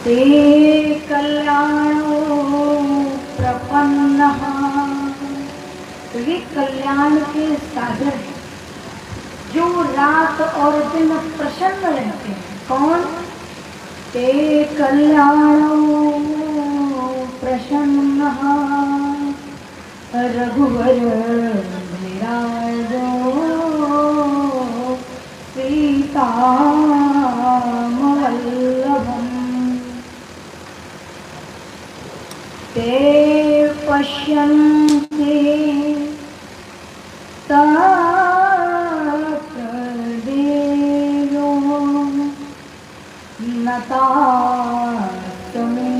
ते कल्याणो प्रपन्नः। तो ये कल्याण के सागर हैं जो रात और दिन प्रसन्न रहते हैं। कौन? ते कल्याणो प्रसन्नः रघुवर विराजो सीतामवल्लभम्। ते पश्यन्ति तत्देवो नतास्तमे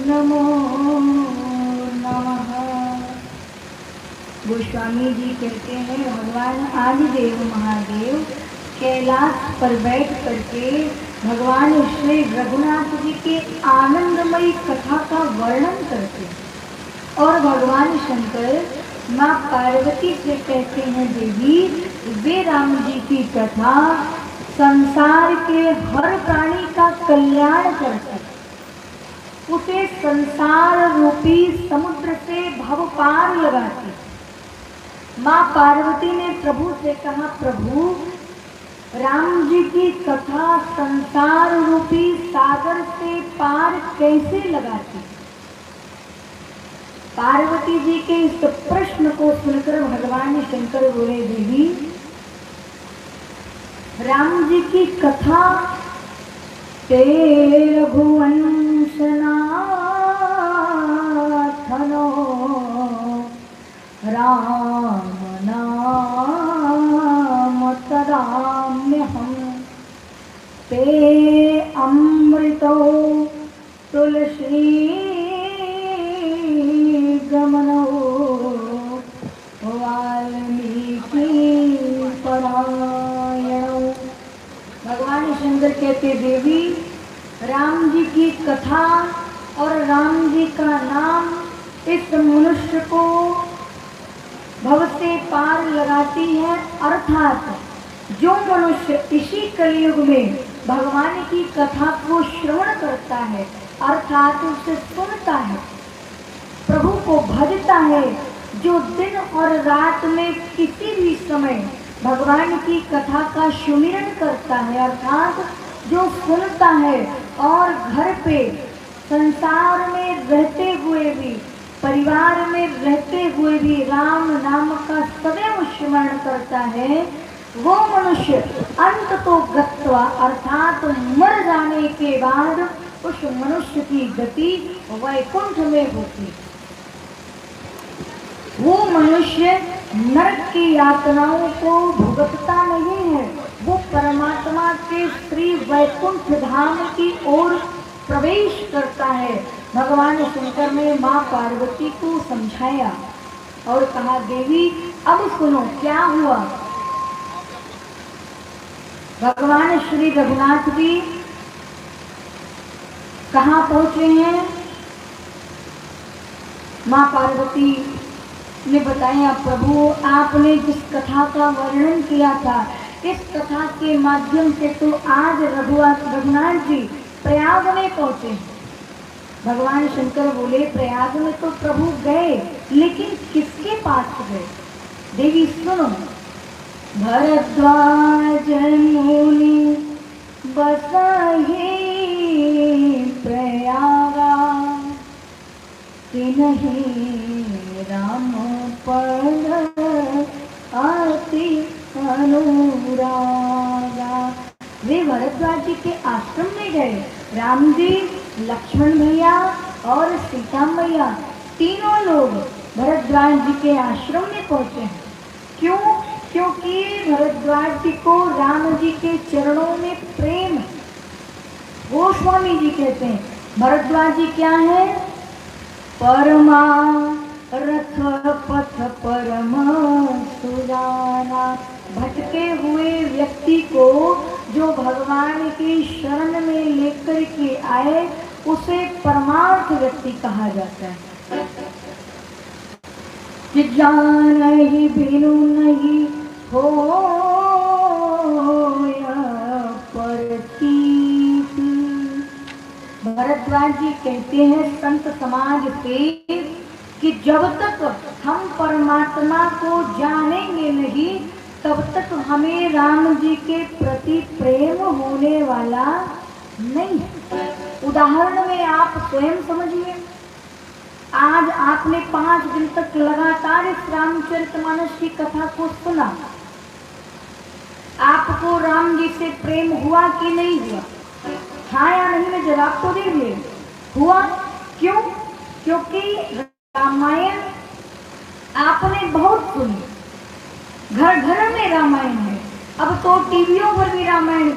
नमो नमः। गोस्वामी जी कहते हैं भगवान आदिदेव महादेव कैलाश पर बैठ करके भगवान श्री रघुनाथ जी के आनंदमयी कथा का वर्णन करते हैं। और भगवान शंकर माँ पार्वती से कहते हैं देवी वे राम जी की कथा संसार के हर प्राणी का कल्याण करती, उसे संसार रूपी समुद्र से भव पार लगाती। माँ पार्वती ने प्रभु से कहा प्रभु राम जी की कथा संसार रूपी सागर से पार कैसे लगाती? पार्वती जी के इस प्रश्न को सुनकर भगवान शंकर बोले देवी राम जी की कथा ते रघुवंशनाथनो राम नाम तदाम्यहम्। ते अमृतो तुलसी गमनो वाल्मीकि परायणो। भगवान शंकर कहते देवी राम जी की कथा और राम जी का नाम इस मनुष्य को भव से पार लगाती है। अर्थात जो मनुष्य इसी कलयुग में भगवान की कथा को श्रवण करता है अर्थात उसे सुनता है, प्रभु को भजता है, जो दिन और रात में किसी भी समय भगवान की कथा का सुमिरन करता है अर्थात जो सुनता है और घर पे संसार में रहते हुए भी परिवार में रहते हुए भी राम नाम का सदैव स्मरण करता है, वो मनुष्य अंत तो गत्वा अर्थात मर जाने के बाद उस मनुष्य की गति वैकुंठ में होती। वो मनुष्य नरक की यातनाओं को भुगतता नहीं है, वो परमात्मा के श्री वैकुंठ धाम की ओर प्रवेश करता है। भगवान शंकर ने माँ पार्वती को समझाया और कहा देवी अब सुनो क्या हुआ। भगवान श्री रघुनाथ जी कहाँ पहुंचे हैं? माँ पार्वती ने बताया प्रभु आपने जिस कथा का वर्णन किया था इस कथा के माध्यम से तो आज रघुनाथ जी प्रयाग में पहुंचे। भगवान शंकर बोले प्रयाग में तो प्रभु गए लेकिन किसके पास गए? देवी सुनो भरद्वाज मुनि बसहि प्रयागा तिन्हि राम पद अति अनुरागा। वे भरद्वाज जी के आश्रम में गए। राम जी, लक्ष्मण भैया और सीता मैया तीनों लोग भरद्वाज जी के आश्रम में पहुंचे हैं। क्यों? क्योंकि भरद्वाज जी को राम जी के चरणों में प्रेम है। गोस्वामी जी कहते हैं भरद्वाज जी क्या है? परमा रथ पथ परम सुजाना। भटके हुए व्यक्ति को जो भगवान की शरण में लेकर के आए उसे परमार्थ व्यक्ति कहा जाता है। कि जान ही बिनु नहीं हो परतीत भरद्वाज जी कहते हैं संत समाज से कि जब तक हम परमात्मा को जानेंगे नहीं तब तक हमें राम जी के प्रति प्रेम होने वाला नहीं। उदाहरण में आप स्वयं समझिए, आज आपने 5 दिन तक लगातार इस रामचरितमानस की कथा को सुना, आपको राम जी से प्रेम हुआ कि नहीं हुआ? हाँ या नहीं में जवाब तो दीजिए। हुआ। क्यों? क्योंकि रामायण आपने बहुत सुनी, घर घर में रामायण है, अब तो टीवियों पर भी रामायण